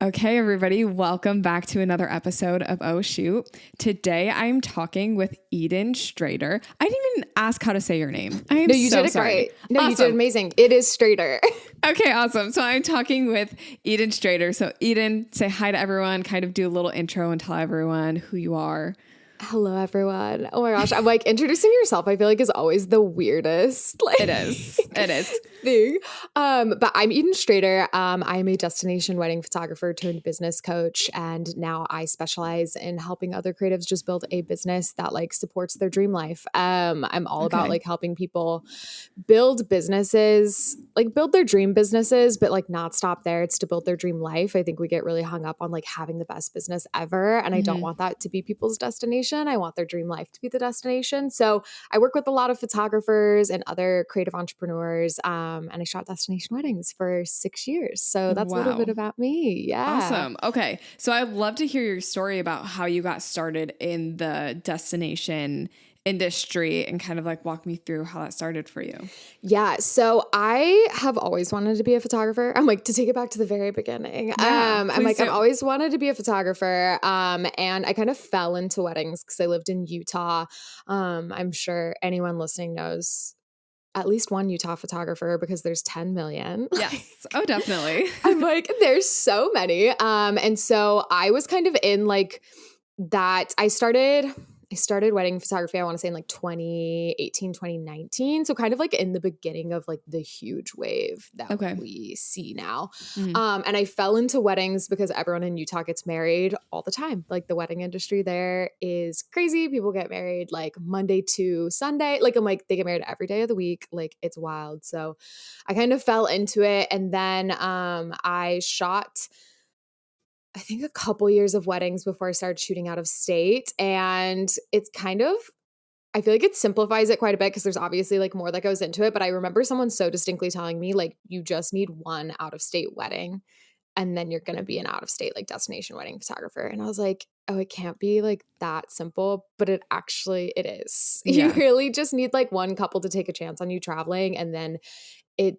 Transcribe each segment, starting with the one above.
Okay, everybody, welcome back to another episode of Oh Shoot. Today I'm talking with Eden Strader. I didn't even ask how to say your name. I am No, you so did it sorry. great. No, Awesome. you did amazing. It is Strader. Okay, awesome. So I'm talking with Eden Strader. So Eden, say hi to everyone, kind of do a little intro and tell everyone who you are. Hello, everyone. Oh my gosh. I'm like, introducing yourself, I feel like is always the weirdest. It is. Thing. But I'm Eden Strader. I'm a destination wedding photographer turned business coach. And now I specialize in helping other creatives just build a business that like supports their dream life. I'm all about like helping people build businesses, like build their dream businesses, but like not stop there. It's to build their dream life. I think we get really hung up on like having the best business ever. And I don't want that to be people's destination. I want their dream life to be the destination. So I work with a lot of photographers and other creative entrepreneurs. And I shot destination weddings for 6 years. So that's a little bit about me. Yeah. Awesome. Okay. So I'd love to hear your story about how you got started in the destination industry and kind of like walk me through how that started for you. Yeah. So I have always wanted to be a photographer. I'm like, to take it back to the very beginning. I'm like, I've always wanted to be a photographer. And I kind of fell into weddings because I lived in Utah. I'm sure anyone listening knows at least one Utah photographer because there's 10 million. Yes. Oh, definitely. I'm like, there's so many. And so I was kind of in like that. I started wedding photography, I want to say in like 2018, 2019. So kind of like in the beginning of like the huge wave that we see now. And I fell into weddings because everyone in Utah gets married all the time. Like the wedding industry there is crazy. People get married like Monday to Sunday. Like I'm like, they get married every day of the week. Like it's wild. So I kind of fell into it. And then I shot I think a couple years of weddings before I started shooting out of state. And it's kind of, I feel like it simplifies it quite a bit because there's obviously like more that goes into it. But I remember someone so distinctly telling me like, you just need one out of state wedding and then you're going to be an out of state like destination wedding photographer. And I was like, oh, it can't be like that simple, but it is. Yeah. You really just need like one couple to take a chance on you traveling and then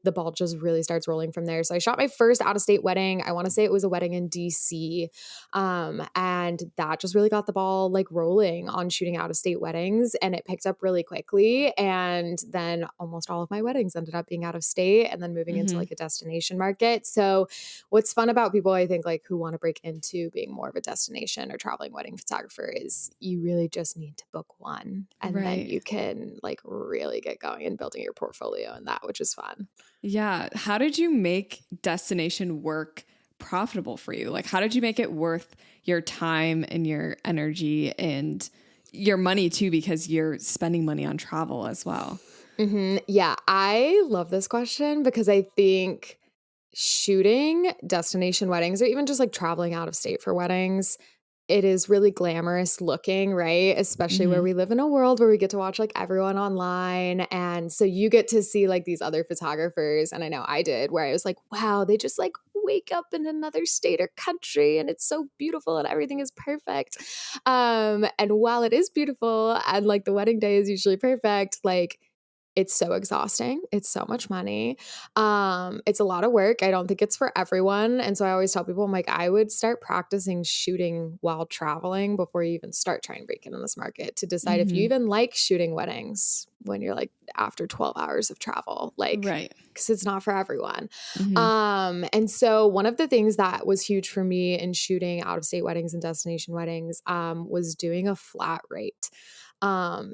the ball just really starts rolling from there. So I shot my first out-of-state wedding. I want to say it was a wedding in DC. And that just really got the ball like rolling on shooting out-of-state weddings. And it picked up really quickly. And then almost all of my weddings ended up being out of state and then moving into like a destination market. So what's fun about people, I think, like who want to break into being more of a destination or traveling wedding photographer is you really just need to book one. And then you can like really get going and building your portfolio and that, which is fun. Yeah. How did you make destination work profitable for you? Like, how did you make it worth your time and your energy and your money too, because you're spending money on travel as well? Yeah. I love this question because I think shooting destination weddings or even just like traveling out of state for weddings, it is really glamorous looking, right? Especially where we live in a world where we get to watch like everyone online. And so you get to see like these other photographers. And I know I did where I was like, wow, they just like wake up in another state or country and it's so beautiful and everything is perfect. And while it is beautiful and like the wedding day is usually perfect, like it's so exhausting. It's so much money. It's a lot of work. I don't think it's for everyone. And so I always tell people, I'm like, I would start practicing shooting while traveling before you even start trying to break into this market to decide if you even like shooting weddings when you're like after 12 hours of travel, like, because it's not for everyone. And so one of the things that was huge for me in shooting out of state weddings and destination weddings was doing a flat rate.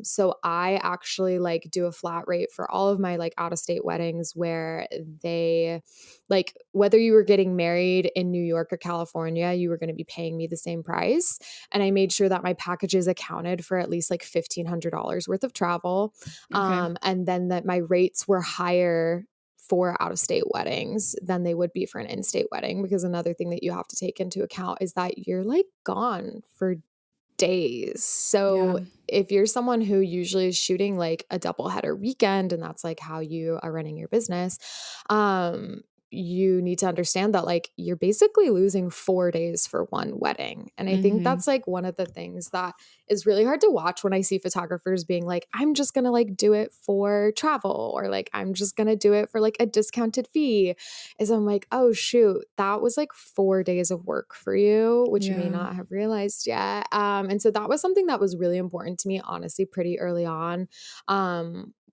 So I actually like do a flat rate for all of my like out of state weddings where they like whether you were getting married in New York or California, you were going to be paying me the same price. And I made sure that my packages accounted for at least like $1,500 worth of travel. And then that my rates were higher for out of state weddings than they would be for an in-state wedding. Because another thing that you have to take into account is that you're like gone for days. So if you're someone who usually is shooting like a double header weekend and that's like how you are running your business, you need to understand that like you're basically losing 4 days for one wedding. And I think Mm-hmm. that's like one of the things that is really hard to watch when I see photographers being like, I'm just going to like do it for travel, or like, I'm just going to do it for like a discounted fee. Is I'm like, oh shoot, that was like 4 days of work for you, which you may Yeah. not have realized yet. And so that was something that was really important to me, honestly, pretty early on.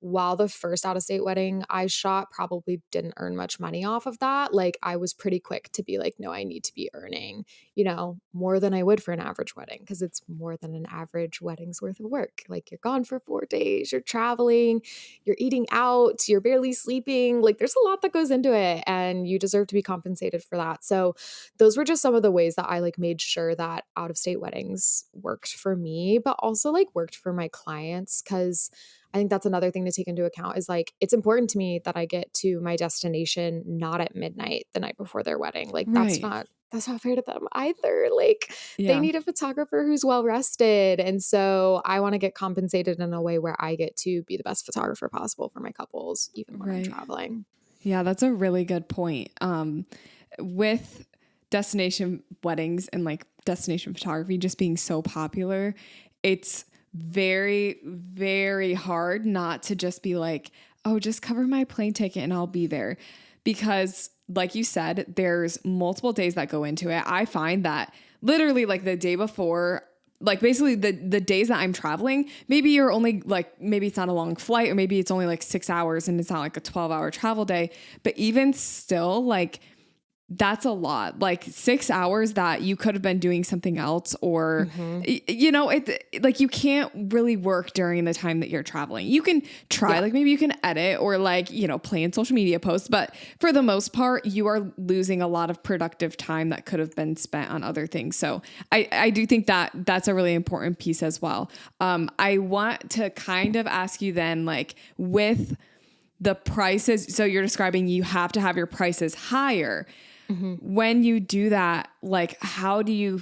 While the first out of state wedding I shot probably didn't earn much money off of that, like I was pretty quick to be like, no, I need to be earning, more than I would for an average wedding, because it's more than an average wedding's worth of work. Like you're gone for 4 days, you're traveling, you're eating out, you're barely sleeping. Like there's a lot that goes into it, and you deserve to be compensated for that. So those were just some of the ways that I like made sure that out of state weddings worked for me, but also like worked for my clients. Cause I think that's another thing to take into account is like, it's important to me that I get to my destination not at midnight the night before their wedding. Like Right. that's not fair to them either. Like they Yeah. need a photographer who's well rested. And so I want to get compensated in a way where I get to be the best photographer possible for my couples, even when I'm Right. traveling. Yeah, that's a really good point. With destination weddings and like destination photography just being so popular, it's very, very hard not to just be like, oh, just cover my plane ticket and I'll be there. Because, like you said, there's multiple days that go into it. I find that literally like the day before, like basically the days that I'm traveling, maybe you're only like, maybe it's not a long flight, or maybe it's only like 6 hours and it's not like a 12-hour travel day. But even still, like that's a lot, like 6 hours that you could have been doing something else, or Mm-hmm. it like you can't really work during the time that you're traveling. You can try, Yeah. like maybe you can edit or like plan social media posts, but for the most part you are losing a lot of productive time that could have been spent on other things. So I do think that that's a really important piece as well. I want to kind of ask you then, like with the prices, so you're describing you have to have your prices higher. Mm-hmm. When you do that, like how did you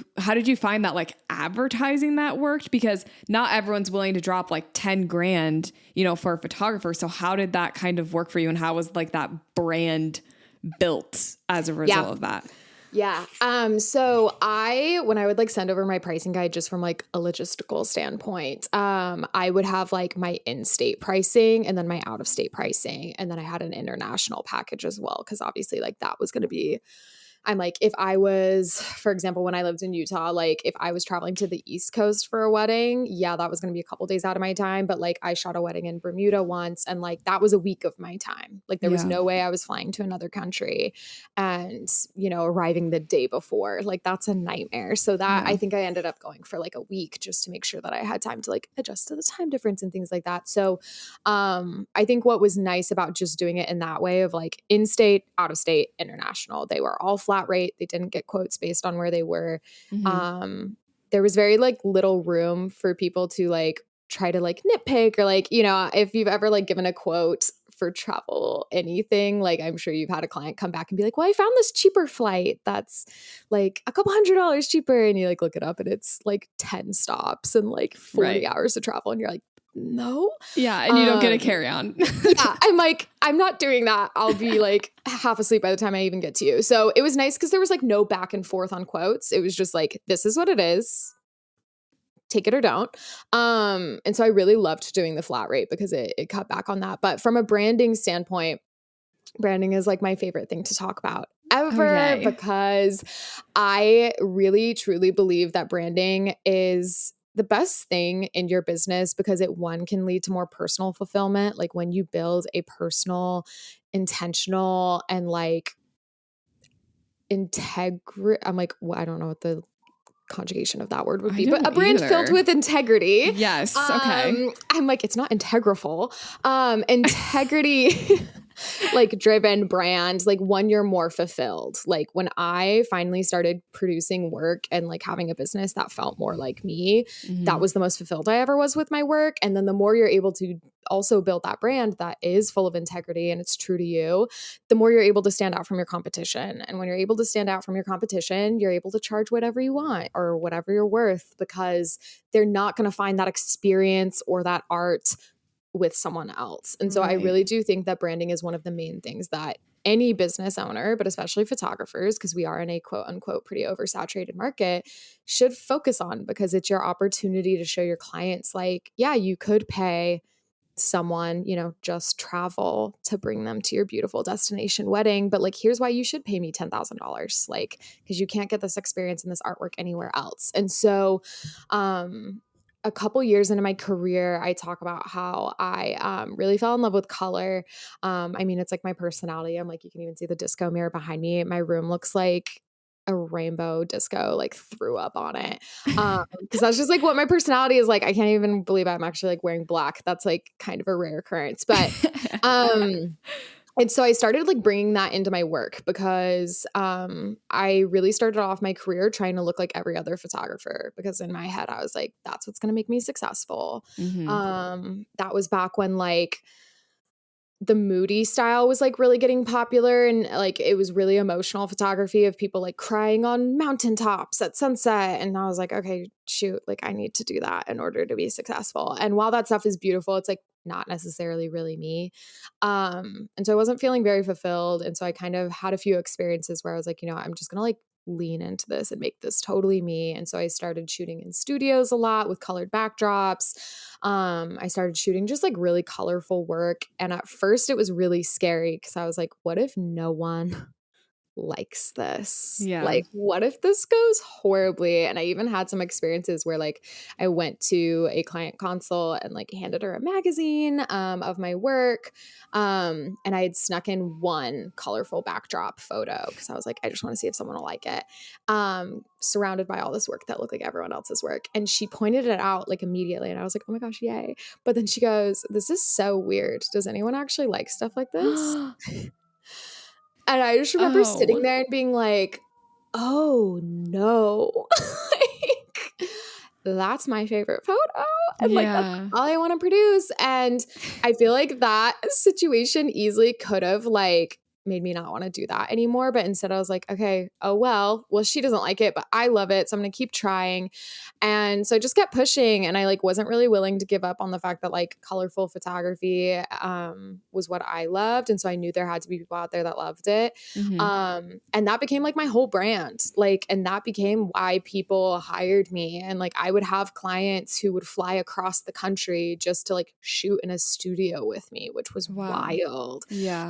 find that like advertising that worked? Because not everyone's willing to drop like 10 grand, for a photographer. So how did that kind of work for you, and how was like that brand built as a Yeah. result of that? Yeah. So when I would like send over my pricing guide, just from like a logistical standpoint, I would have like my in-state pricing and then my out-of-state pricing. And then I had an international package as well. Cause obviously like that was going to be, I'm like, if I was, for example, when I lived in Utah, like if I was traveling to the East Coast for a wedding, yeah, that was going to be a couple days out of my time. But like I shot a wedding in Bermuda once, and like that was a week of my time. Like there was Yeah. no way I was flying to another country and, arriving the day before. Like that's a nightmare. So that Yeah. I think I ended up going for like a week just to make sure that I had time to like adjust to the time difference and things like that. So I think what was nice about just doing it in that way of like in-state, out-of-state, international, they were all flat rate. They didn't get quotes based on where they were. Mm-hmm. There was very like little room for people to like try to like nitpick, or like, if you've ever like given a quote for travel anything, like I'm sure you've had a client come back and be like, well, I found this cheaper flight that's like a couple $100 cheaper, and you like look it up and it's like 10 stops and like 40 Right. hours of travel, and you're like, no. Yeah. And you don't get a carry on. Yeah, I'm like, I'm not doing that. I'll be like half asleep by the time I even get to you. So it was nice because there was like no back and forth on quotes. It was just like, this is what it is. Take it or don't. And so I really loved doing the flat rate because it cut back on that. But from a branding standpoint, branding is like my favorite thing to talk about ever, Okay. because I really truly believe that branding is the best thing in your business, because it can lead to more personal fulfillment. Like when you build a personal, intentional, and like I'm like, well, I don't know what the conjugation of that word would I be, but a don't brand filled either. with integrity. Yes. Okay. I'm like, it's not integraful. Integrity like driven brand, like when you're more fulfilled. Like when I finally started producing work and like having a business that felt more like me, that Mm-hmm. was the most fulfilled I ever was with my work. And then the more you're able to also build that brand that is full of integrity and it's true to you, the more you're able to stand out from your competition. And when you're able to stand out from your competition, you're able to charge whatever you want or whatever you're worth, because they're not going to find that experience or that art with someone else. And so I Right. really do think that branding is one of the main things that any business owner, but especially photographers, because we are in a quote unquote pretty oversaturated market, should focus on, because it's your opportunity to show your clients like, yeah, you could pay someone, just travel to bring them to your beautiful destination wedding. But like, here's why you should pay me $10,000, like, because you can't get this experience and this artwork anywhere else. And so, a couple years into my career, I talk about how I really fell in love with color. I mean, it's like my personality. I'm like, you can even see the disco mirror behind me. My room looks like a rainbow disco, like threw up on it. Because that's just like what my personality is like. I can't even believe I'm actually like wearing black. That's like kind of a rare occurrence. But um and so I started like bringing that into my work, because I really started off my career trying to look like every other photographer, because in my head I was like, that's what's going to make me successful. Mhm. That was back when like the moody style was like really getting popular, and like it was really emotional photography of people like crying on mountaintops at sunset. And I was like, okay, shoot, like I need to do that in order to be successful. And while that stuff is beautiful, it's like not necessarily really me. And so I wasn't feeling very fulfilled. And so I kind of had a few experiences where I was like, I'm just gonna like lean into this and make this totally me. And so I started shooting in studios a lot with colored backdrops. I started shooting just like really colorful work. And at first it was really scary, because I was like, what if no one likes this? Yeah. Like, what if this goes horribly? And I even had some experiences where like I went to a client console and like handed her a magazine of my work. And I had snuck in one colorful backdrop photo, because I was like, I just want to see if someone will like it. Surrounded by all this work that looked like everyone else's work. And she pointed it out like immediately. And I was like, oh my gosh, yay. But then she goes, this is so weird. Does anyone actually like stuff like this? And I just remember sitting Oh. there and being like, oh no, like, that's my favorite photo. And like, that's Yeah. all I want to produce. And I feel like that situation easily could have like made me not want to do that anymore. But instead I was like, okay, oh well, she doesn't like it, but I love it. So I'm going to keep trying. And so I just kept pushing, and I like wasn't really willing to give up on the fact that like colorful photography was what I loved. And so I knew there had to be people out there that loved it. Mhm. And that became like my whole brand. Like, and that became why people hired me. And like I would have clients who would fly across the country just to like shoot in a studio with me, which was Wow. wild. Yeah.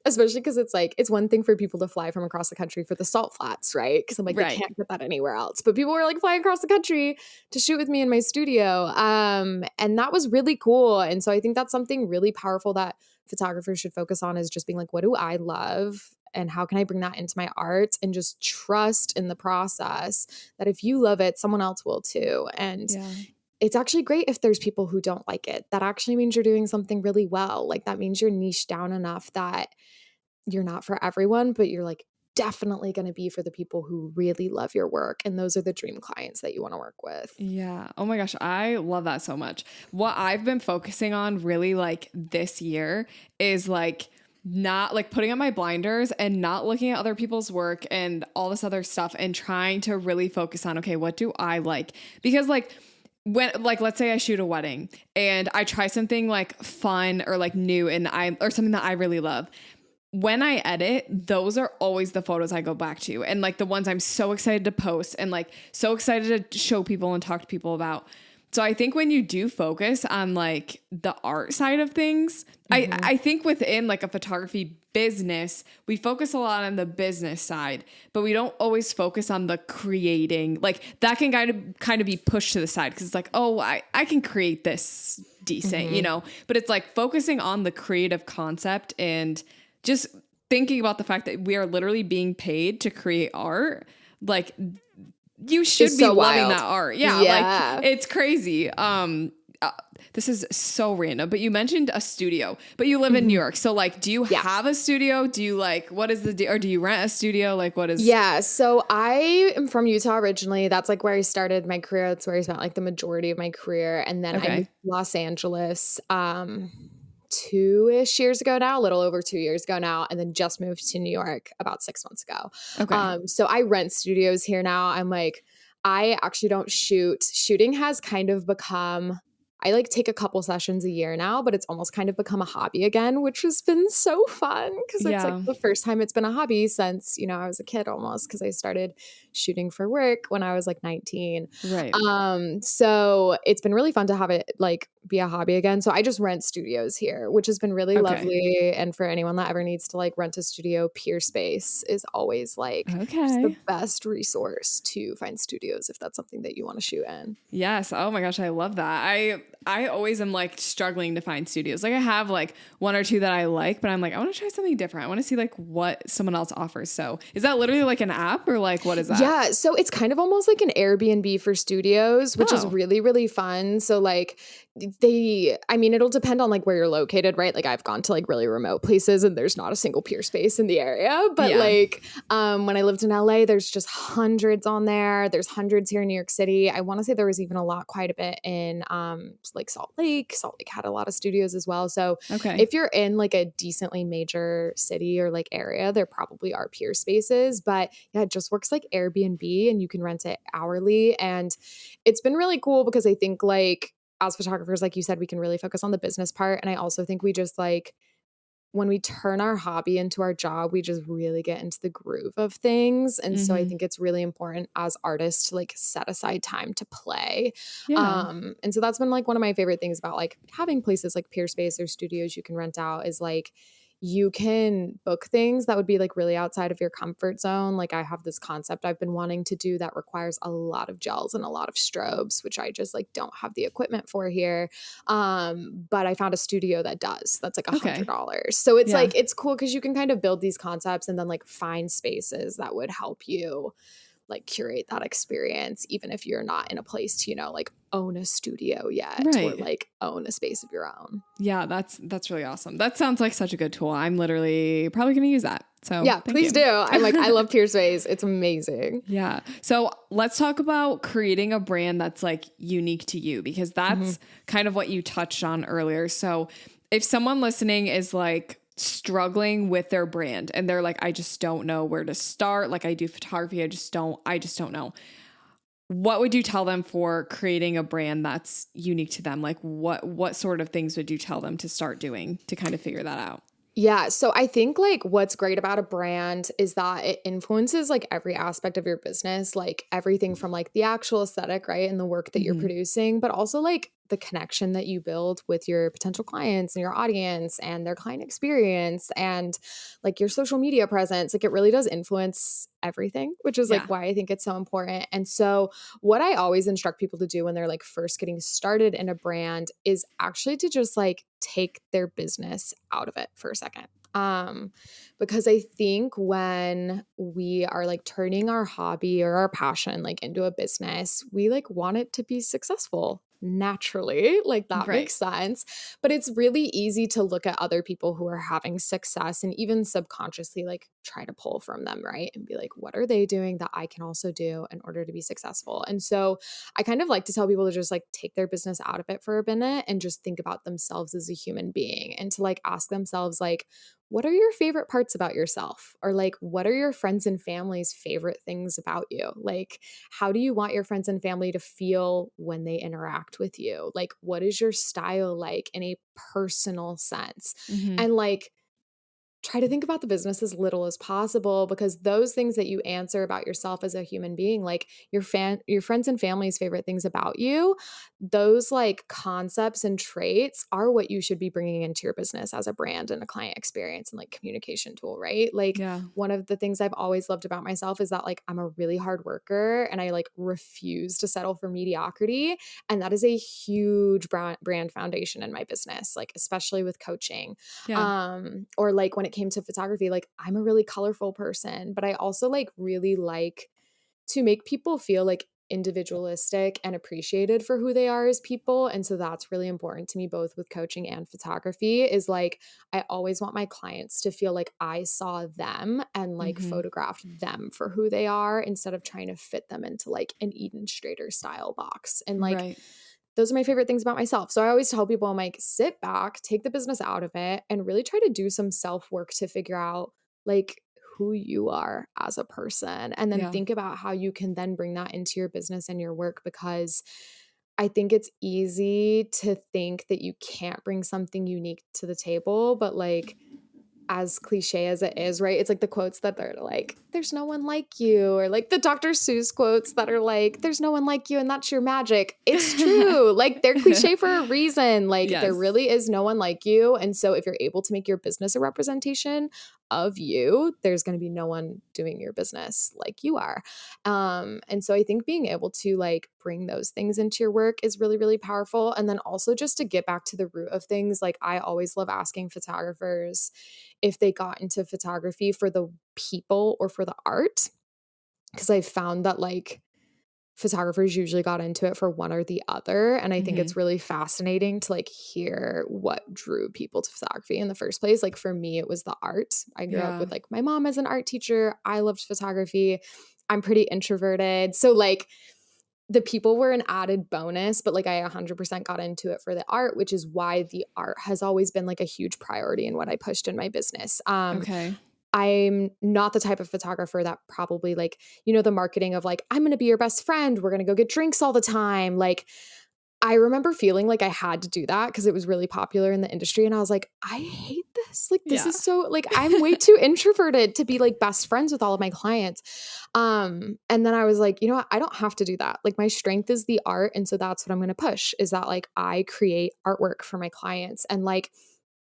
Especially because it's like, it's one thing for people to fly from across the country for the salt flats, right? Because I'm like, they Right. can't get that anywhere else. But people were like flying across the country to shoot with me in my studio. And that was really cool. And so I think that's something really powerful that photographers should focus on, is just being like, what do I love? And how can I bring that into my art? And just trust in the process that if you love it, someone else will too. And Yeah. it's actually great if there's people who don't like it. That actually means you're doing something really well. Like that means you're niche down enough that you're not for everyone, but you're like definitely going to be for the people who really love your work. And those are the dream clients that you want to work with. Yeah. Oh my gosh. I love that so much. What I've been focusing on really like this year is like not like putting on my blinders and not looking at other people's work and all this other stuff, and trying to really focus on, okay, what do I like? Because like, when like let's say I shoot a wedding and I try something like fun or like new or something that I really love. When I edit, those are always the photos I go back to, and like the ones I'm so excited to post and like so excited to show people and talk to people about. So I think when you do focus on like the art side of things, I think within like a photography business, we focus a lot on the business side, but we don't always focus on the creating. Like that can kind of be pushed to the side, because it's like, oh, I can create this decent, but it's like focusing on the creative concept and just thinking about the fact that we are literally being paid to create art. Like you should It's be so loving wild. that art. Yeah. Yeah. Like it's crazy. This is so random, but you mentioned a studio, but you live in New York. So like, do you Yeah. have a studio? Do you like, what is or do you rent a studio? Like what is? Yeah. So I am from Utah originally. That's like where I started my career. That's where I spent like the majority of my career. And then I moved Okay. to Los Angeles 2-ish years ago now, a little over 2 years ago now, and then just moved to New York about 6 months ago. Okay. So I rent studios here now. I'm like, I actually don't shoot. Shooting has kind of become I like take a couple sessions a year now, but it's almost kind of become a hobby again, which has been so fun because it's like Yeah. the first time it's been a hobby since, I was a kid almost because I started shooting for work when I was like 19. Right. So it's been really fun to have it like be a hobby again. So I just rent studios here, which has been really Okay. lovely. And for anyone that ever needs to like rent a studio, Peer Space is always like just the Okay. best resource to find studios if that's something that you want to shoot in. Yes. Oh my gosh, I love that. I always am like struggling to find studios. Like I have like one or two that I like, but I'm like, I want to try something different. I want to see like what someone else offers. So is that literally like an app or like what is that? Yeah, so it's kind of almost like an Airbnb for studios, which is Oh, really, really fun. So like it'll depend on like where you're located, right? Like I've gone to like really remote places and there's not a single Peer Space in the area. But yeah. like when I lived in LA, there's just hundreds on there. There's hundreds here in New York City. I want to say there was even quite a bit in like Salt Lake. Salt Lake had a lot of studios as well. So Okay. if you're in like a decently major city or like area, there probably are Peer Spaces. But yeah, it just works like Airbnb and you can rent it hourly. And it's been really cool because I think like as photographers, like you said, we can really focus on the business part. And I also think we just like when we turn our hobby into our job, we just really get into the groove of things. And so I Mm-hmm. think it's really important as artists to like set aside time to play. Yeah. And so that's been like one of my favorite things about like having places like Peer Space or studios you can rent out is like you can book things that would be like really outside of your comfort zone. Like I have this concept I've been wanting to do that requires a lot of gels and a lot of strobes, which I just like don't have the equipment for here. But I found a studio that does. That's like Okay. $100. So it's Yeah. like it's cool because you can kind of build these concepts and then like find spaces that would help you like curate that experience, even if you're not in a place to, like own a studio yet or Right. like own a space of your own. Yeah, that's really awesome. That sounds like such a good tool. I'm literally probably going to use that. So, Yeah, thank please you. do. I'm like, I love Peer Space. It's amazing. Yeah. So let's talk about creating a brand that's like unique to you because Mhm. that's kind of what you touched on earlier. So if someone listening is like struggling with their brand and they're like, I just don't know where to start. Like I do photography. I just don't know. What would you tell them for creating a brand that's unique to them? Like what sort of things would you tell them to start doing to kind of figure that out? Yeah, so I think like what's great about a brand is that it influences like every aspect of your business, like everything from like the actual aesthetic, right? And the work that you're Hmm. producing, but also like the connection that you build with your potential clients and your audience and their client experience and like your social media presence. Like it really does influence everything, which is like Yeah. why I think it's so important. And so what I always instruct people to do when they're like first getting started in a brand is actually to just like take their business out of it for a second. Because I think when we are like turning our hobby or our passion like into a business, we like want it to be successful naturally. Like that Right. makes sense. But it's really easy to look at other people who are having success and even subconsciously like try to pull from them, right? And be like, what are they doing that I can also do in order to be successful? And so I kind of like to tell people to just like take their business out of it for a minute and just think about themselves as a human being and to like ask themselves, like, what are your favorite parts about yourself? Or like, what are your friends and family's favorite things about you? Like, how do you want your friends and family to feel when they interact with you? Like, what is your style like in a personal sense? Hmm. And like, try to think about the business as little as possible because those things that you answer about yourself as a human being, like your friends and family's favorite things about you, those like concepts and traits are what you should be bringing into your business as a brand and a client experience and like communication tool, right? Like Yeah. one of the things I've always loved about myself is that like I'm a really hard worker and I like refuse to settle for mediocrity, and that is a huge brand foundation in my business, like especially with coaching. Yeah. Or like when it came to photography, like I'm a really colorful person, but I also like really like to make people feel like individualistic and appreciated for who they are as people. And so that's really important to me, both with coaching and photography, is like I always want my clients to feel like I saw them and like Hmm. photographed them for who they are instead of trying to fit them into like an Eden Strader style box. And like Right. those are my favorite things about myself. So I always tell people, I'm like, sit back, take the business out of it, and really try to do some self work to figure out like who you are as a person. And then Yeah. think about how you can then bring that into your business and your work because I think it's easy to think that you can't bring something unique to the table, but like as cliche as it is, right? It's like the quotes that they're like, there's no one like you, or like the Dr. Seuss quotes that are like, there's no one like you and that's your magic. It's true. Like they're cliche for a reason. Like there Yes. really is no one like you. And so if you're able to make your business a representation of you, there's going to be no one doing your business like you are. And so I think being able to like bring those things into your work is really, really powerful. And then also just to get back to the root of things, like I always love asking photographers if they got into photography for the people or for the art. Because I found that like photographers usually got into it for one or the other. And I think Mhm. it's really fascinating to like hear what drew people to photography in the first place. Like for me, it was the art. I grew up Yeah. with like my mom as an art teacher. I loved photography. I'm pretty introverted. So like the people were an added bonus, but like I 100% got into it for the art, which is why the art has always been like a huge priority in what I pushed in my business. Okay. I'm not the type of photographer that probably like, the marketing of like, I'm going to be your best friend. We're going to go get drinks all the time. Like, I remember feeling like I had to do that because it was really popular in the industry. And I was like, I hate this. Like, this Yeah. is so, like, I'm way too introverted to be like best friends with all of my clients. And then I was like, you know what? I don't have to do that. Like, my strength is the art. And so that's what I'm going to push is that like I create artwork for my clients. And like,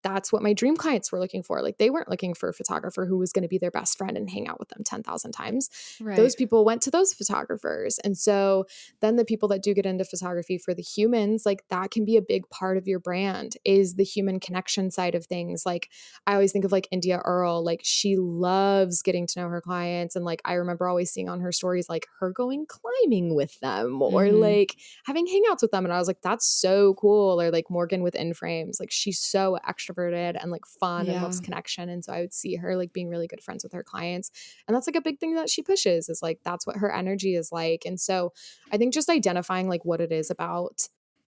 that's what my dream clients were looking for. Like they weren't looking for a photographer who was going to be their best friend and hang out with them 10,000 times. Right. Those people went to those photographers. And so then the people that do get into photography for the humans, like that can be a big part of your brand is the human connection side of things. Like I always think of like India Earl, like she loves getting to know her clients. And like I remember always seeing on her stories, like her going climbing with them or Mhm. like having hangouts with them. And I was like, that's so cool. Or like Morgan with In Frames, like she's so extroverted and like fun and Yeah. loves connection. And so I would see her like being really good friends with her clients. And that's like a big thing that she pushes is like, that's what her energy is like. And so I think just identifying like what it is about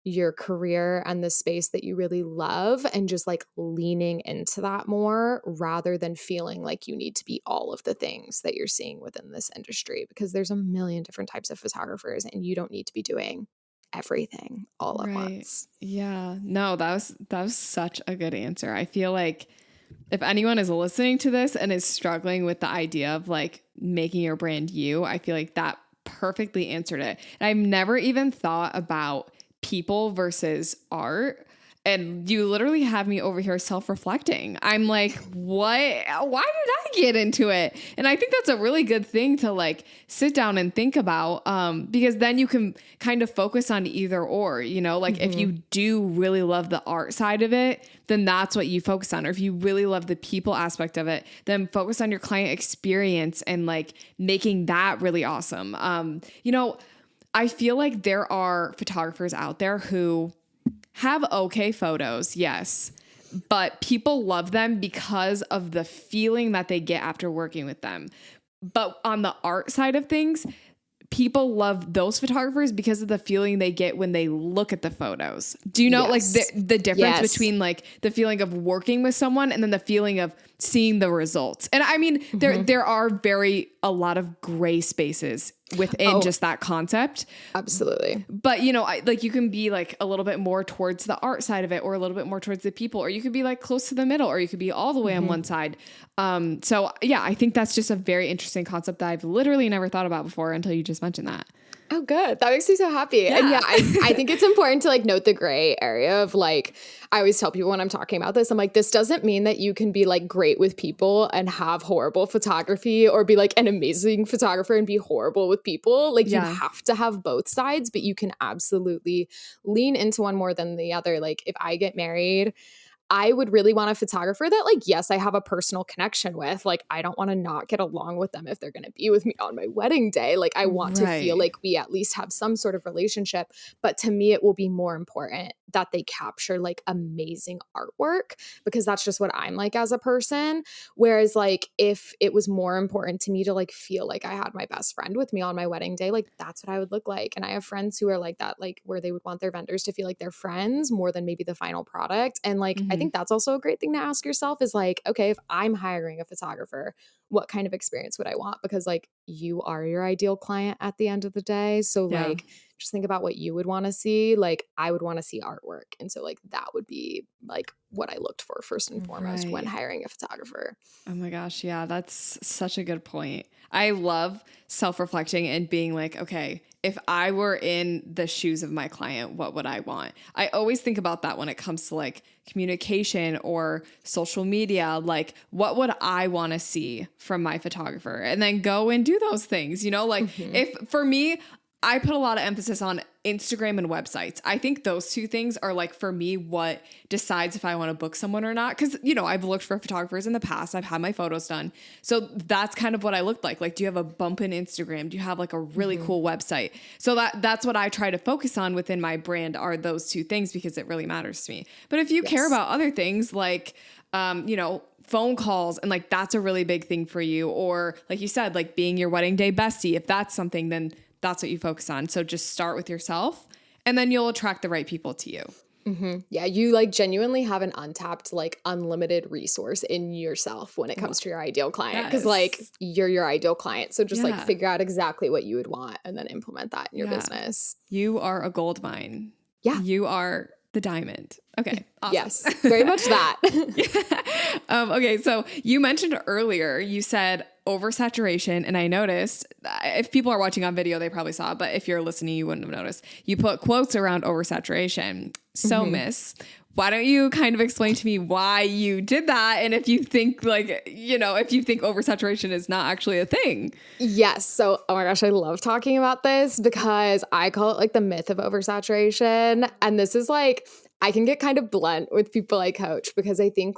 your career and the space that you really love and just like leaning into that more rather than feeling like you need to be all of the things that you're seeing within this industry because there's a million different types of photographers and you don't need to be doing everything all at Right. once. Yeah. No, that was such a good answer. I feel like if anyone is listening to this and is struggling with the idea of like making your brand you, I feel like that perfectly answered it. And I've never even thought about people versus art. And you literally have me over here self-reflecting. I'm like, what? Why did I get into it? And I think that's a really good thing to like sit down and think about because then you can kind of focus on either or, like if you do really love the art side of it, then that's what you focus on. Or if you really love the people aspect of it, then focus on your client experience and like making that really awesome. I feel like there are photographers out there who have okay photos, yes, but people love them because of the feeling that they get after working with them. But on the art side of things, people love those photographers because of the feeling they get when they look at the photos. Do you know like Yes. the difference Yes. between like the feeling of working with someone and then the feeling of seeing the results? And I mean, there are a lot of gray spaces within Oh, just that concept. absolutely. But like you can be like a little bit more towards the art side of it or a little bit more towards the people, or you could be like close to the middle, or you could be all the way on one side. So yeah, I think that's just a very interesting concept that I've literally never thought about before until you just mentioned that. Oh, good. That makes me so happy. And Yeah. yeah, I think it's important to like note the gray area of like, I always tell people when I'm talking about this, I'm like, this doesn't mean that you can be like great with people and have horrible photography or be like an amazing photographer and be horrible with people. Like you Yeah. have to have both sides, but you can absolutely lean into one more than the other. Like if I get married, I would really want a photographer that, like, yes, I have a personal connection with. Like, I don't want to not get along with them if they're going to be with me on my wedding day. Like, I want to feel Right. like we at least have some sort of relationship. But to me, it will be more important that they capture like amazing artwork because that's just what I'm like as a person. Whereas, like, if it was more important to me to like feel like I had my best friend with me on my wedding day, like, that's what I would look like. And I have friends who are like that, like, where they would want their vendors to feel like they're friends more than maybe the final product. And like, I Mhm. think that's also a great thing to ask yourself is like, okay, if I'm hiring a photographer, what kind of experience would I want? Because like you are your ideal client at the end of the day. So Yeah. like just think about what you would want to see. Like I would want to see artwork. And so like that would be like what I looked for first and foremost when Right. hiring a photographer. Oh my gosh. Yeah, that's such a good point. I love self-reflecting and being like, okay, if I were in the shoes of my client, what would I want? I always think about that when it comes to like communication or social media. Like, what would I want to see from my photographer? And then go and do those things, you know, like if for me, I put a lot of emphasis on Instagram and websites. I think those two things are like for me what decides if I want to book someone or not. Cause you know, I've looked for photographers in the past. I've had my photos done. So that's kind of what I looked like. Like, do you have a bump in Instagram? Do you have like a really cool website? So that's what I try to focus on within my brand are those two things because it really matters to me. But if you care about other things like, you know, phone calls and like that's a really big thing for you, or like you said, like being your wedding day bestie, if that's something, then that's what you focus on. So just start with yourself and then you'll attract the right people to you. Yeah, you like genuinely have an untapped, like unlimited resource in yourself when it comes to your ideal client. Because like you're your ideal client. So just like figure out exactly what you would want and then implement that in your business. You are a gold mine. Yeah. You are the diamond. Okay. Awesome. Yes, very much that. Okay. So you mentioned earlier, you said oversaturation. And I noticed if people are watching on video, they probably saw it, but if you're listening, you wouldn't have noticed. You put quotes around oversaturation. So Miss, why don't you kind of explain to me why you did that? And if you think like, you know, if you think oversaturation is not actually a thing. Yes. So, oh my gosh, I love talking about this because I call it like the myth of oversaturation. And this is like, I can get kind of blunt with people I coach because I think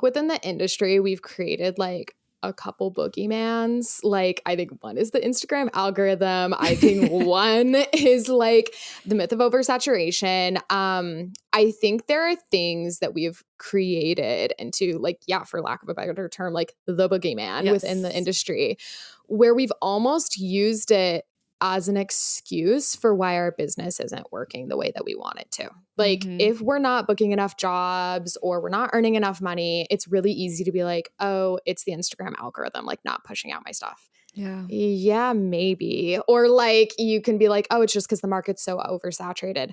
within the industry, we've created like a couple boogeymans. Like I think one is the Instagram algorithm. I think one is like the myth of oversaturation. I think there are things that we've created into like, yeah, for lack of a better term, like the boogeyman within the industry where we've almost used it as an excuse for why our business isn't working the way that we want it to. Like if we're not booking enough jobs or we're not earning enough money, it's really easy to be like, oh, it's the Instagram algorithm, like not pushing out my stuff. Yeah, maybe. Or like you can be like, oh, it's just because the market's so oversaturated.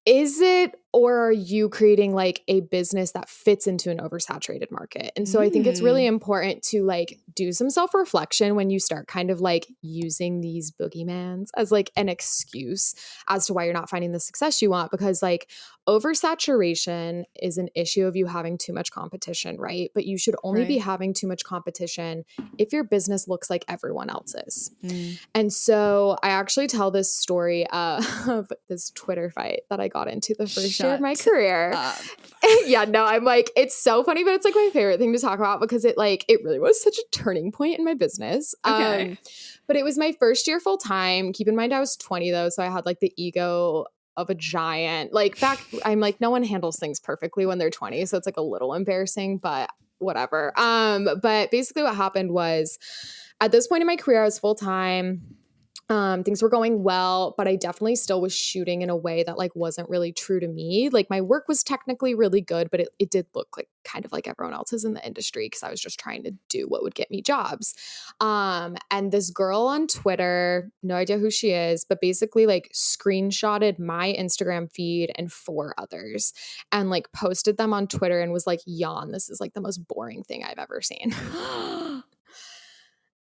Is it, or are you creating like a business that fits into an oversaturated market? And so I think it's really important to like do some self-reflection when you start kind of like using these boogeymans as like an excuse as to why you're not finding the success you want, because like oversaturation is an issue of you having too much competition, right? But you should only be having too much competition if your business looks like everyone else's. And so I actually tell this story of this Twitter fight that I got into the first year of my career. Yeah, no, I'm like, it's so funny, but it's like my favorite thing to talk about because it really was such a turning point in my business. But it was my first year full time. Keep in mind, I was 20 though. So I had like the ego of a giant. Like back, I'm like, no one handles things perfectly when they're 20. So it's like a little embarrassing, but whatever. But basically what happened was at this point in my career, I was full time. Things were going well, but I definitely still was shooting in a way that like wasn't really true to me. Like my work was technically really good, but it did look like kind of like everyone else's in the industry because I was just trying to do what would get me jobs. And this girl on Twitter, no idea who she is, but basically like screenshotted my Instagram feed and 4 others and like posted them on Twitter and was like, yawn, this is like the most boring thing I've ever seen.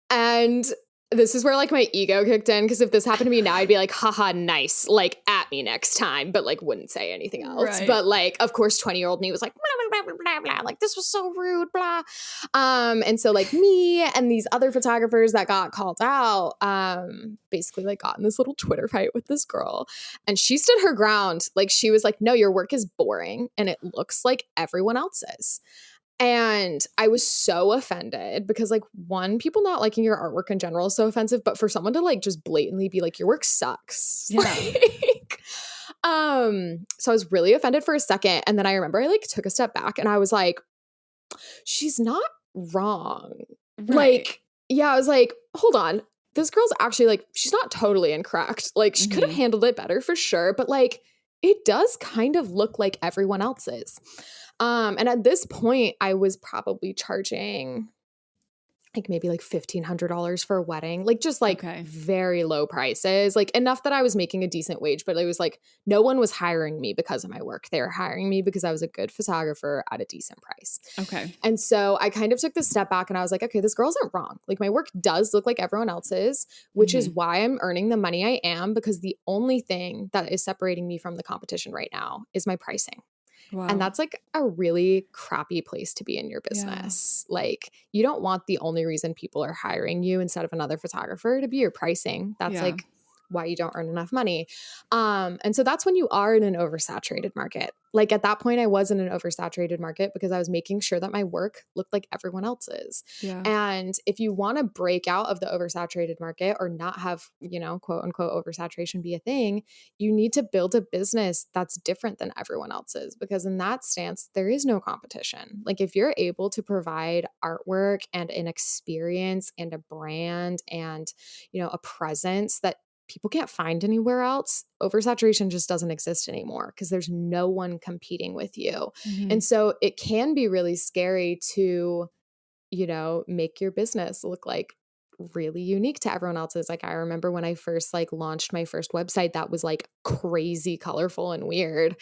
And this is where like my ego kicked in because if this happened to me now, I'd be like, haha, nice, like at me next time, but like wouldn't say anything else. But like, of course, 20-year-old me was like, blah, blah, blah, blah, blah, like this was so rude, blah. And so like me and these other photographers that got called out, basically like got in this little Twitter fight with this girl and she stood her ground. Like she was like, no, your work is boring and it looks like everyone else's. And I was so offended because like one, people not liking your artwork in general is so offensive, but for someone to like just blatantly be like, your work sucks. Yeah. So I was really offended for a second. And then I remember I like took a step back and I was like, she's not wrong. Like, yeah, I was like, hold on. This girl's actually like, she's not totally incorrect. Like she could have handled it better for sure. But like, it does kind of look like everyone else's. And at this point, I was probably charging like maybe like $1,500 for a wedding, like just like Okay. very low prices, like enough that I was making a decent wage, but it was like no one was hiring me because of my work. They were hiring me because I was a good photographer at a decent price. Okay. And so I kind of took the step back and I was like, okay, this girl isn't wrong. Like my work does look like everyone else's, which is why I'm earning the money I am, because the only thing that is separating me from the competition right now is my pricing. And Wow. that's like a really crappy place to be in your Yeah. business. Like, you don't want the only reason people are hiring you instead of another photographer to be your pricing. That's Yeah. like why you don't earn enough money. And so that's when you are in an oversaturated market. Like at that point, I was in an oversaturated market because I was making sure that my work looked like everyone else's. Yeah. And if you want to break out of the oversaturated market or not have, you know, quote unquote oversaturation be a thing, you need to build a business that's different than everyone else's, because in that stance there is no competition. Like if you're able to provide artwork and an experience and a brand and, you know, a presence that people can't find anywhere else, oversaturation just doesn't exist anymore because there's no one competing with you. Hmm. And so it can be really scary to, you know, make your business look like really unique to everyone else's. Like I remember when I first like launched my first website that was like crazy colorful and weird.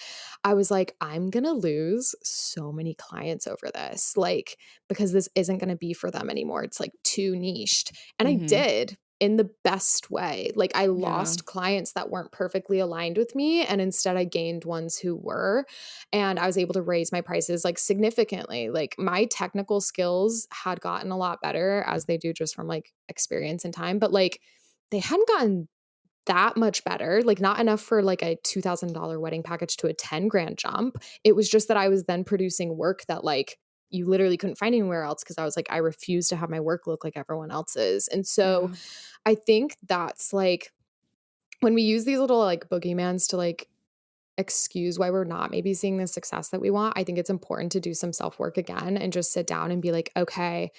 I was like, I'm going to lose so many clients over this. Like because this isn't going to be for them anymore. It's like too niched. And I Hmm. did, in the best way. Like I Yeah. lost clients that weren't perfectly aligned with me, and instead I gained ones who were, and I was able to raise my prices like significantly. Like my technical skills had gotten a lot better, as they do just from like experience and time, but like they hadn't gotten that much better, like not enough for like a $2,000 wedding package to a 10 grand jump. It was just that I was then producing work that like you literally couldn't find anywhere else, because I was like, I refuse to have my work look like everyone else's. And so Yeah. I think that's like when we use these little like boogeymans to like excuse why we're not maybe seeing the success that we want, I think it's important to do some self work again and just sit down and be like, okay,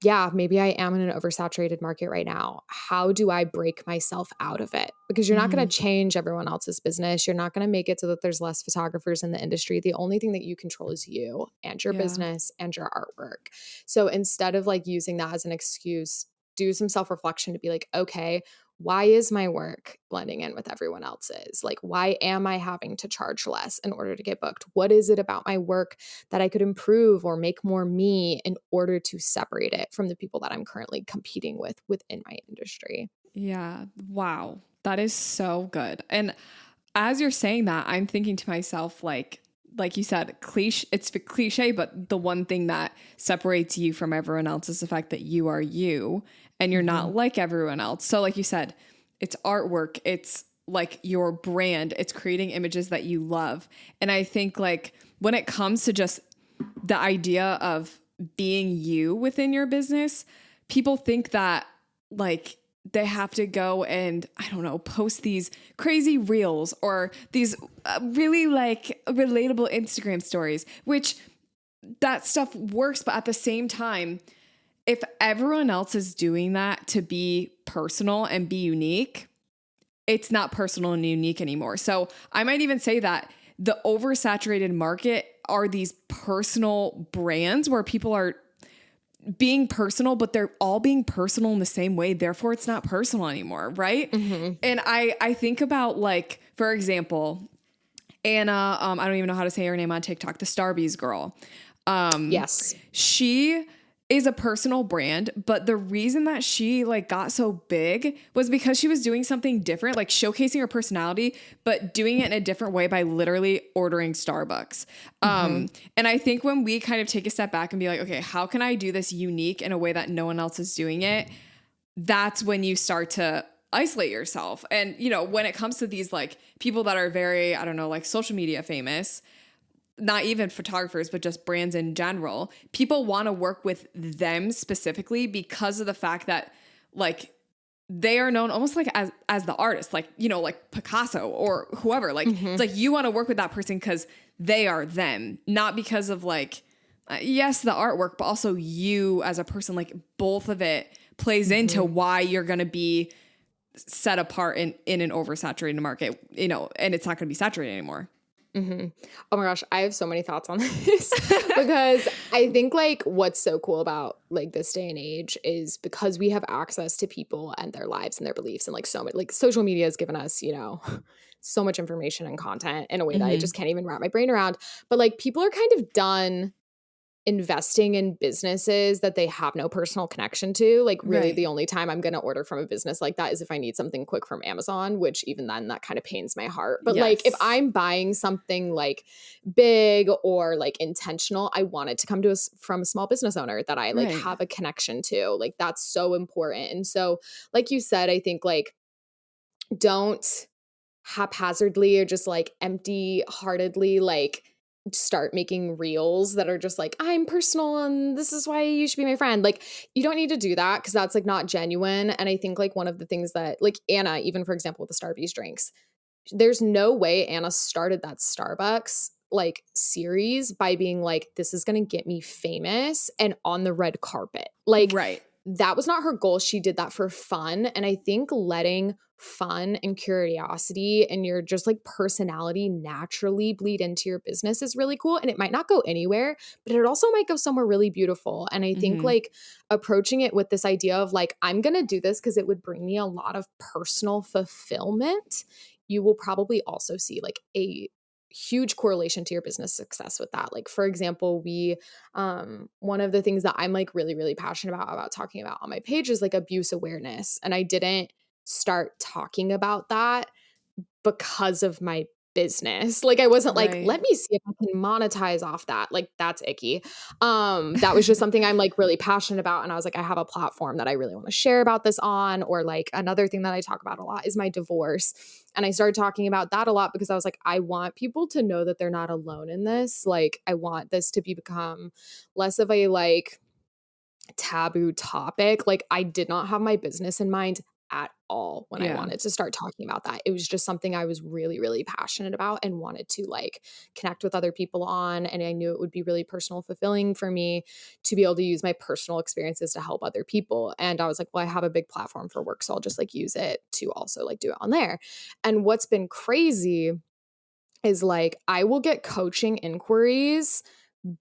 yeah, maybe I am in an oversaturated market right now. How do I break myself out of it? Because you're not going Hmm. to change everyone else's business. You're not going to make it so that there's less photographers in the industry. The only thing that you control is you and your Yeah. business and your artwork. So instead of like using that as an excuse, do some self reflection to be like, okay, why is my work blending in with everyone else's? Like, why am I having to charge less in order to get booked? What is it about my work that I could improve or make more me in order to separate it from the people that I'm currently competing with within my industry? Yeah. Wow. That is so good. And as you're saying that, I'm thinking to myself, like you said, cliche, it's cliche, but the one thing that separates you from everyone else is the fact that you are you and you're Mhm. not like everyone else. So like you said, it's artwork, it's like your brand, it's creating images that you love. And I think like when it comes to just the idea of being you within your business, people think that like they have to go and I don't know, post these crazy reels or these really like relatable Instagram stories, which that stuff works. But at the same time, if everyone else is doing that to be personal and be unique, it's not personal and unique anymore. So I might even say that the oversaturated market are these personal brands where people are being personal, but they're all being personal in the same way. Therefore, it's not personal anymore, right? Mhm. And I think about like, for example, Anna, I don't even know how to say her name on TikTok, the Starbies girl. Yes. She is a personal brand, but the reason that she like got so big was because she was doing something different, like showcasing her personality, but doing it in a different way by literally ordering Starbucks. Mhm. And I think when we kind of take a step back and be like, okay, how can I do this unique in a way that no one else is doing it? That's when you start to isolate yourself. And, you know, when it comes to these like people that are very, I don't know, like social media famous, not even photographers, but just brands in general, people want to work with them specifically because of the fact that like they are known almost like as the artist, like, you know, like Picasso or whoever. Like it's Mhm. like you want to work with that person because they are them, not because of like, yes, the artwork, but also you as a person. Like both of it plays into Mhm. why you're going to be set apart in an oversaturated market, you know, and it's not going to be saturated anymore. Mm-hmm. Oh my gosh, I have so many thoughts on this because I think like what's so cool about like this day and age is because we have access to people and their lives and their beliefs and like so much, like social media has given us, you know, so much information and content in a way that I just can't even wrap my brain around. But like people are kind of done investing in businesses that they have no personal connection to. Like really Right. the only time I'm going to order from a business like that is if I need something quick from Amazon, which even then that kind of pains my heart. But like if Yes. I'm buying something like big or like intentional, I want it to come to us from a small business owner that I like Right. have a connection to. Like that's so important. And so like you said, I think like don't haphazardly or just like empty heartedly like start making reels that are just like I'm personal and this is why you should be my friend. Like you don't need to do that because that's like not genuine. And I think like one of the things that like Anna, even for example with the Starbucks drinks, there's no way Anna started that Starbucks like series by being like this is going to get me famous and on the red carpet. Like Right. that was not her goal. She did that for fun. And I think letting fun and curiosity and your just like personality naturally bleed into your business is really cool. And it might not go anywhere, but it also might go somewhere really beautiful. And I think like approaching it with this idea of like, I'm going to do this because it would bring me a lot of personal fulfillment. You will probably also see like a huge correlation to your business success with that. Like, for example, one of the things that I'm like really passionate about talking about on my page is like abuse awareness. And I didn't start talking about that because of my business. Like I wasn't like, Right. let me see if I can monetize off that. Like that's icky. That was just something I'm like really passionate about. And I was like, I have a platform that I really want to share about this on. Or like another thing that I talk about a lot is my divorce. And I started talking about that a lot because I was like, I want people to know that they're not alone in this. Like I want this to become less of a like taboo topic. Like I did not have my business in mind at all when I Yeah. wanted to start talking about that. It was just something I was really passionate about and wanted to like connect with other people on. And I knew it would be really personal fulfilling for me to be able to use my personal experiences to help other people. And I was like, well, I have a big platform for work, so I'll just like use it to also like do it on there. And what's been crazy is like I will get coaching inquiries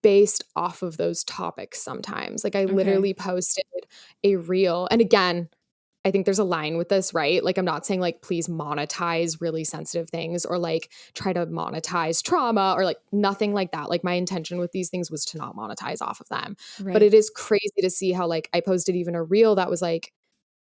based off of those topics sometimes. Like I Okay. literally posted a reel. And again, I think there's a line with this, right? Like I'm not saying like please monetize really sensitive things or like try to monetize trauma or like nothing like that. Like my intention with these things was to not monetize off of them. But Right. it is crazy to see how like I posted even a reel that was like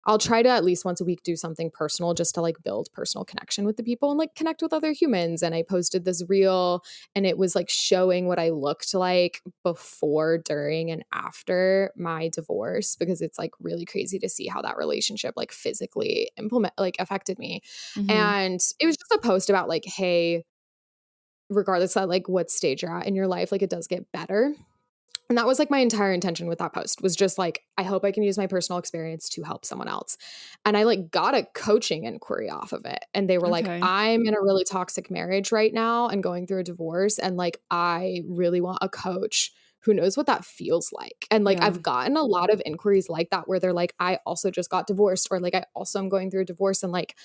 I'll try to at least once a week do something personal just to like build personal connection with the people and like connect with other humans. And I posted this reel and it was like showing what I looked like before, during, and after my divorce because it's like really crazy to see how that relationship like physically affected me. And it was just a post about like, hey, regardless of like what stage you're at in your life, like it does get better. And that was like my entire intention with that post was just like, I hope I can use my personal experience to help someone else. And I like got a coaching inquiry off of it. And they were like, Okay. I'm in a really toxic marriage right now and going through a divorce. And like, I really want a coach who knows what that feels like. And like, Yeah. I've gotten a lot of inquiries like that where they're like, I also just got divorced or like, I also am going through a divorce. And like,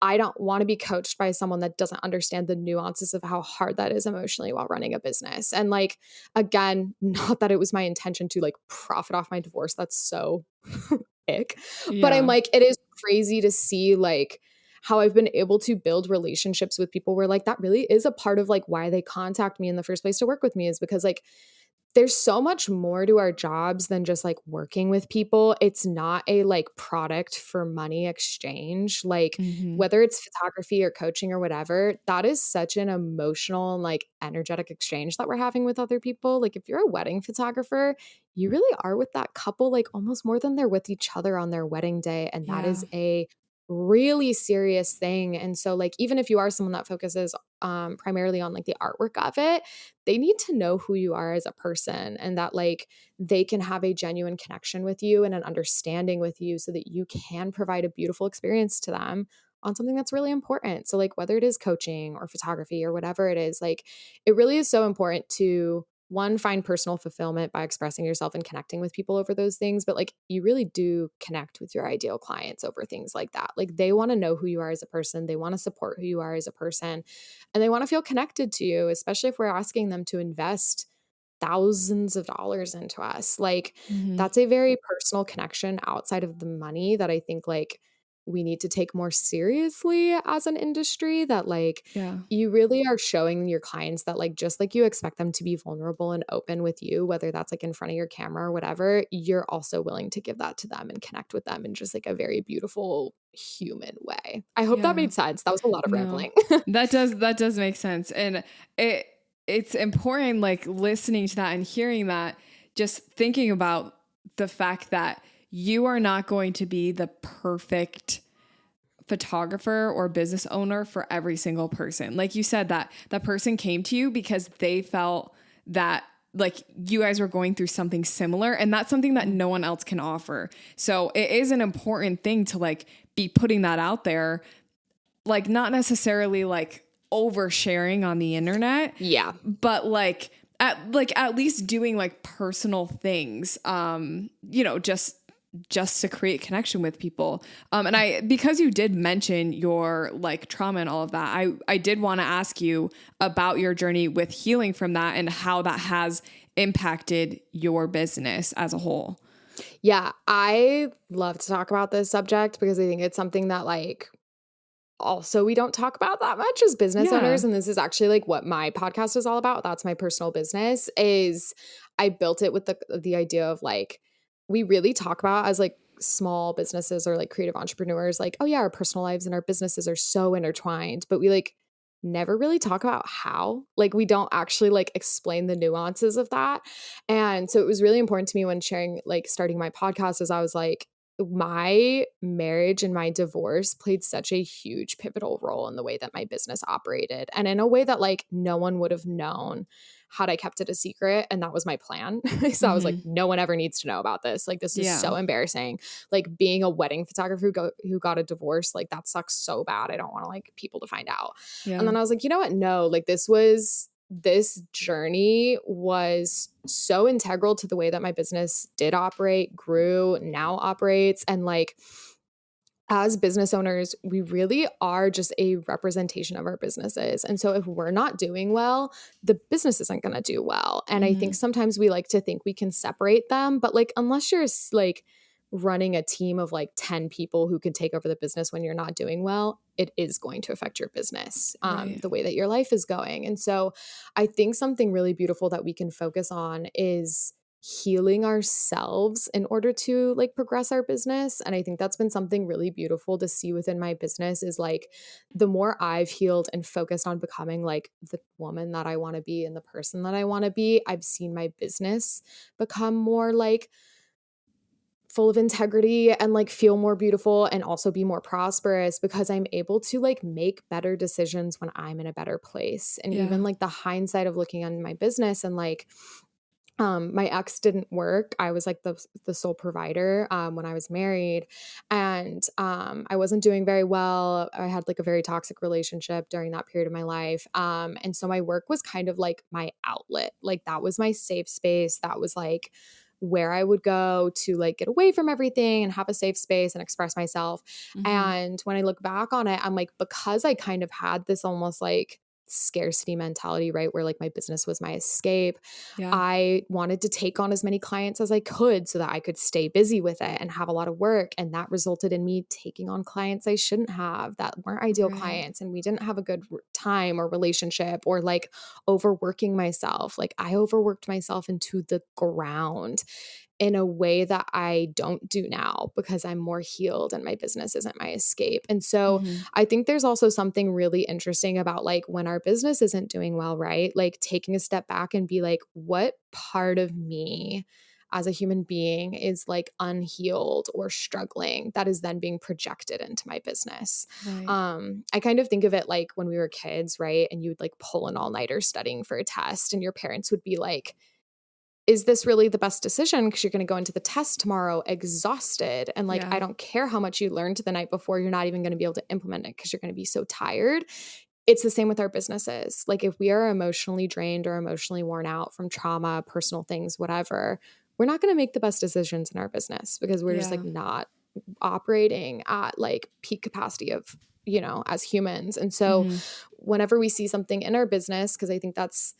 I don't want to be coached by someone that doesn't understand the nuances of how hard that is emotionally while running a business. And like, again, not that it was my intention to like profit off my divorce. That's so ick. But I'm Yeah. like, it is crazy to see like how I've been able to build relationships with people where like that really is a part of like why they contact me in the first place to work with me is because like there's so much more to our jobs than just like working with people. It's not a like product for money exchange. Like whether it's photography or coaching or whatever, that is such an emotional and like energetic exchange that we're having with other people. Like if you're a wedding photographer, you really are with that couple like almost more than they're with each other on their wedding day. And that Yeah. is a really serious thing. And so like even if you are someone that focuses primarily on like the artwork of it, they need to know who you are as a person and that like they can have a genuine connection with you and an understanding with you so that you can provide a beautiful experience to them on something that's really important. So like whether it is coaching or photography or whatever it is, like it really is so important to one, find personal fulfillment by expressing yourself and connecting with people over those things. But like, you really do connect with your ideal clients over things like that. Like, they want to know who you are as a person. They want to support who you are as a person, and they want to feel connected to you, especially if we're asking them to invest thousands of dollars into us. Like, Mm-hmm. that's a very personal connection outside of the money that I think like we need to take more seriously as an industry, that like Yeah. you really are showing your clients that like just like you expect them to be vulnerable and open with you, whether that's like in front of your camera or whatever, you're also willing to give that to them and connect with them in just like a very beautiful human way. I hope that Yeah. made sense. That was a lot of No, rambling. that does make sense. And it it's important, like listening to that and hearing that, just thinking about the fact that you are not going to be the perfect photographer or business owner for every single person. Like you said, that person came to you because they felt that like you guys were going through something similar, and that's something that no one else can offer. So it is an important thing to like be putting that out there, like not necessarily like oversharing on the internet, Yeah. but at least doing like personal things, just to create connection with people. And because you did mention your like trauma and all of that, I did want to ask you about your journey with healing from that and how that has impacted your business as a whole. Yeah, I love to talk about this subject because I think it's something that like also we don't talk about that much as business Yeah. owners, and this is actually like what my podcast is all about. That's my personal business. Is I built it with the idea of like we really talk about as like small businesses or like creative entrepreneurs, like, oh yeah, our personal lives and our businesses are so intertwined, but we like never really talk about how. Like, we don't actually like explain the nuances of that. And so it was really important to me when sharing like starting my podcast, as I was like, my marriage and my divorce played such a huge pivotal role in the way that my business operated, and in a way that like no one would have known had I kept it a secret. And that was my plan. So I was like, Mm-hmm. no one ever needs to know about this. Like, this is Yeah. so embarrassing. Like, being a wedding photographer who got a divorce, like that sucks so bad. I don't want to like people to find out. And Yeah. then I was like, you know what? No, like this journey was so integral to the way that my business did operate, grew, now operates. And like, as business owners, we really are just a representation of our businesses. And so if we're not doing well, the business isn't going to do well. And I think Mm-hmm. sometimes we like to think we can separate them, but like, unless you're like running a team of like 10 people who could take over the business when you're not doing well, it is going to affect your business, Right. the way that your life is going. And so I think something really beautiful that we can focus on is healing ourselves in order to like progress our business. And I think that's been something really beautiful to see within my business, is like the more I've healed and focused on becoming like the woman that I want to be and the person that I want to be, I've seen my business become more like full of integrity and like feel more beautiful and also be more prosperous, because I'm able to like make better decisions when I'm in a better place. And Yeah. even like the hindsight of looking on my business and like my ex didn't work. I was like the sole provider when I was married, and I wasn't doing very well. I had like a very toxic relationship during that period of my life, and so my work was kind of like my outlet. Like, that was my safe space. That was like where I would go to like get away from everything and have a safe space and express myself. Mm-hmm. And when I look back on it, I'm like, because I kind of had this almost like scarcity mentality, right? Where like my business was my escape. Yeah. I wanted to take on as many clients as I could so that I could stay busy with it and have a lot of work. And that resulted in me taking on clients I shouldn't have, that weren't ideal Right. clients. And we didn't have a good time or relationship, or like overworking myself. Like, I overworked myself into the ground in a way that I don't do now, because I'm more healed and my business isn't my escape. And so Mm-hmm. I think there's also something really interesting about like when our business isn't doing well, right? Like, taking a step back and be like, what part of me as a human being is like unhealed or struggling, that is then being projected into my business. Right. I kind of think of it like when we were kids, right? And you'd like pull an all-nighter studying for a test, and your parents would be like, is this really the best decision? Because you're going to go into the test tomorrow exhausted. And like, Yeah. I don't care how much you learned the night before, you're not even going to be able to implement it because you're going to be so tired. it's the same with our businesses. Like if we are emotionally drained or emotionally worn out from trauma, personal things, whatever, we're not going to make the best decisions in our business because we're just like Yeah. not operating at like peak capacity of, as humans. And so Mm-hmm. whenever we see something in our business, because I think that's,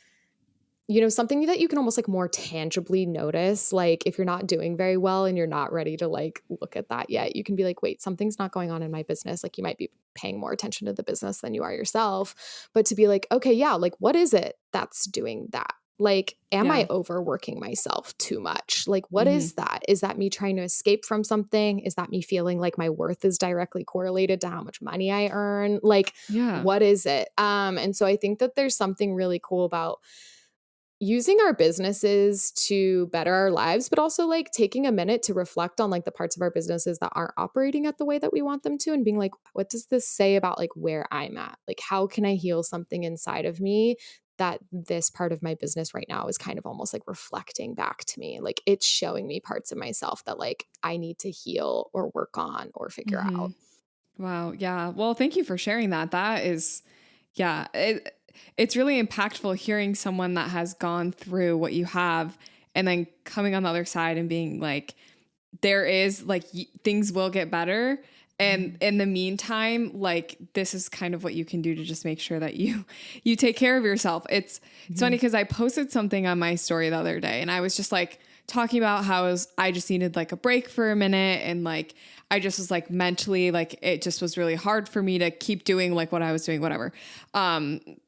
something that you can almost like more tangibly notice, like if you're not doing very well and you're not ready to like look at that yet, you can be like, wait, something's not going on in my business. Like you might be paying more attention to the business than you are yourself, but to be like, okay, yeah, like what is it that's doing that? Like, am Yeah. I overworking myself too much? Like, what Mm-hmm. is that? Is that me trying to escape from something? Is that me feeling like my worth is directly correlated to how much money I earn? Like, Yeah. what is it? And so I think that there's something really cool about using our businesses to better our lives, but also like taking a minute to reflect on like the parts of our businesses that aren't operating at the way that we want them to and being like, what does this say about like where I'm at? Like, how can I heal something inside of me that this part of my business right now is kind of almost like reflecting back to me? Like it's showing me parts of myself that like I need to heal or work on or figure Mm-hmm. out. Wow. Yeah. Well, thank you for sharing that. That is, yeah, it's really impactful hearing someone that has gone through what you have and then coming on the other side and being like, there is like things will get better. And in the meantime, like this is kind of what you can do to just make sure that you take care of yourself. It's funny because I posted something on my story the other day and I was just like talking about how I just needed like a break for a minute and like I just was like mentally like it just was really hard for me to keep doing like what I was doing, whatever.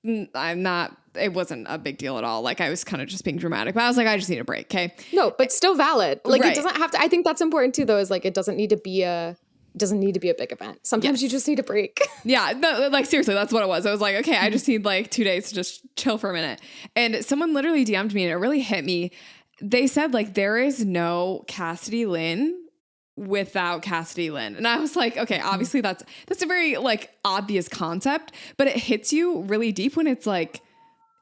It wasn't a big deal at all. Like I was kind of just being dramatic, but I was like, I just need a break. Okay. No, but still valid. Like Right. it doesn't have to, I think that's important too, though, is like, it doesn't need to be a big event. Sometimes you just need a break. Yeah. No, like seriously, that's what it was. I was like, okay, I just need like 2 days to just chill for a minute. And someone literally DM'd me and it really hit me. They said like, there is no Cassidy Lynne without Cassidy Lynne. And I was like, okay, obviously that's a very like obvious concept, but it hits you really deep when it's like,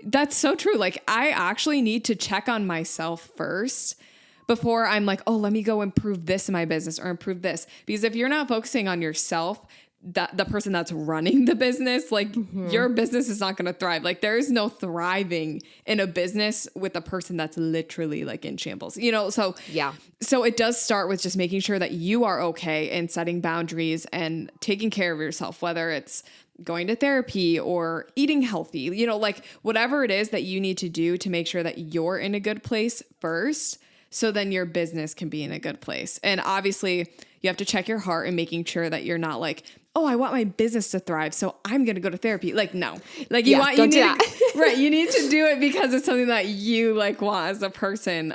that's so true. Like I actually need to check on myself first before I'm like, oh, let me go improve this in my business or improve this. Because if you're not focusing on yourself, that the person that's running the business, like your business is not going to thrive. Like there is no thriving in a business with a person that's literally like in shambles, So Yeah. So it does start with just making sure that you are okay and setting boundaries and taking care of yourself, whether it's going to therapy or eating healthy, like whatever it is that you need to do to make sure that you're in a good place first. So then your business can be in a good place. And obviously you have to check your heart and making sure that you're not like, oh, I want my business to thrive, so I'm going to go to therapy. Like, no, like you don't do that. right. You need to do it because it's something that you like want as a person.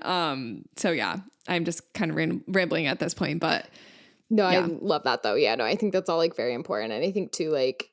So yeah, I'm just kind of rambling at this point, but No, yeah. I love that though. Yeah, no, I think that's all like very important. And I think too, like,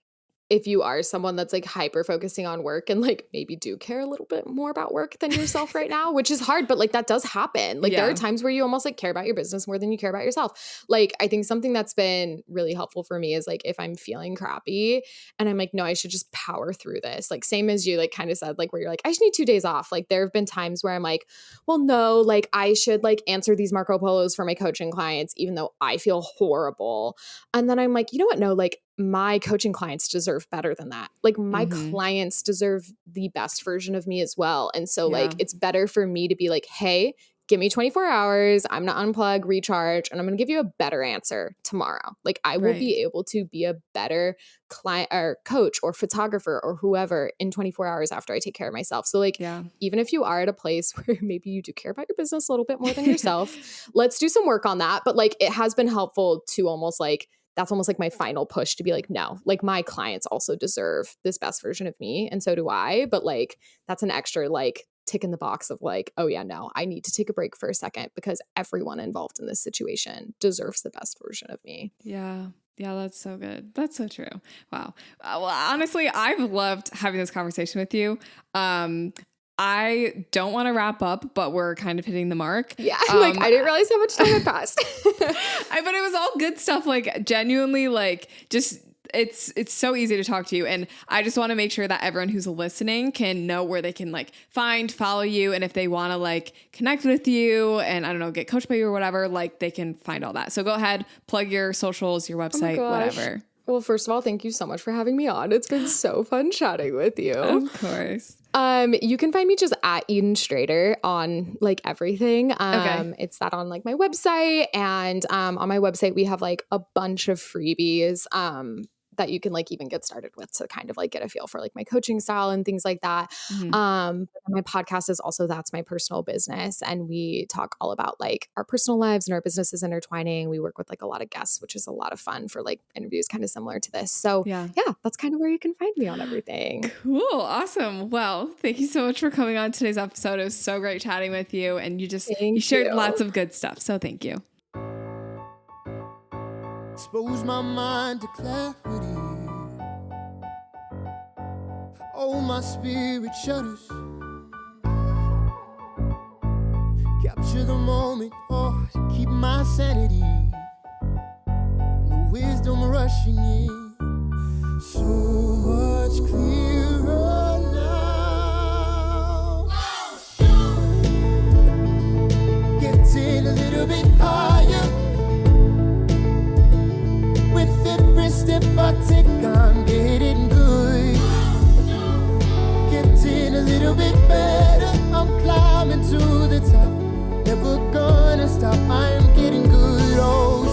if you are someone that's like hyper focusing on work and like maybe do care a little bit more about work than yourself right now, which is hard, but like that does happen. Like there are times where you almost like care about your business more than you care about yourself. Like I think something that's been really helpful for me is like if I'm feeling crappy and I'm like, no, I should just power through this. Like same as you like kind of said, like where you're like, I just need 2 days off. Like there have been times where I'm like, well, no, like I should like answer these Marco Polos for my coaching clients, even though I feel horrible. And then I'm like, you know what? No, like my coaching clients deserve better than that. Like my clients deserve the best version of me as well. And so like it's better for me to be like, hey, give me 24 hours. I'm going to unplug, recharge, and I'm going to give you a better answer tomorrow. Like I will be able to be a better client or coach or photographer or whoever in 24 hours after I take care of myself. So like even if you are at a place where maybe you do care about your business a little bit more than yourself, let's do some work on that. But like it has been helpful to almost like that's almost like my final push to be like, no, like my clients also deserve this best version of me. And so do I. But like, that's an extra like tick in the box of like, oh yeah, no, I need to take a break for a second because everyone involved in this situation deserves the best version of me. Yeah. Yeah, that's so good. That's so true. Wow. Well, honestly, I've loved having this conversation with you. I don't want to wrap up, but we're kind of hitting the mark. Yeah. Like I didn't realize how much time had passed. But it was all good stuff. Like genuinely, like just it's so easy to talk to you. And I just want to make sure that everyone who's listening can know where they can like follow you. And if they want to like connect with you and I don't know, get coached by you or whatever, like they can find all that. So go ahead, plug your socials, your website, whatever. Well, first of all, thank you so much for having me on. It's been so fun chatting with you. Of course. You can find me just at Eden Strader on like everything. Okay. It's that on like my website, and on my website we have like a bunch of freebies that you can like even get started with to kind of like get a feel for like my coaching style and things like that. Mhm. My podcast is also That's My Personal Business, and we talk all about like our personal lives and our businesses intertwining. We work with like a lot of guests, which is a lot of fun for like interviews kind of similar to this. So Yeah. that's kind of where you can find me on everything. Cool. Awesome. Well, thank you so much for coming on today's episode. It was so great chatting with you. And you Thank shared you. lots of good stuff. So thank you. Expose my mind to clarity. Oh, my spirit shudders. Capture the moment, oh, to keep my sanity. And the wisdom rushing in. So much clearer now. Getting a little bit higher. With every step I take, I'm getting good. Getting a little bit better. I'm climbing to the top. Never gonna stop. I'm getting good. Oh,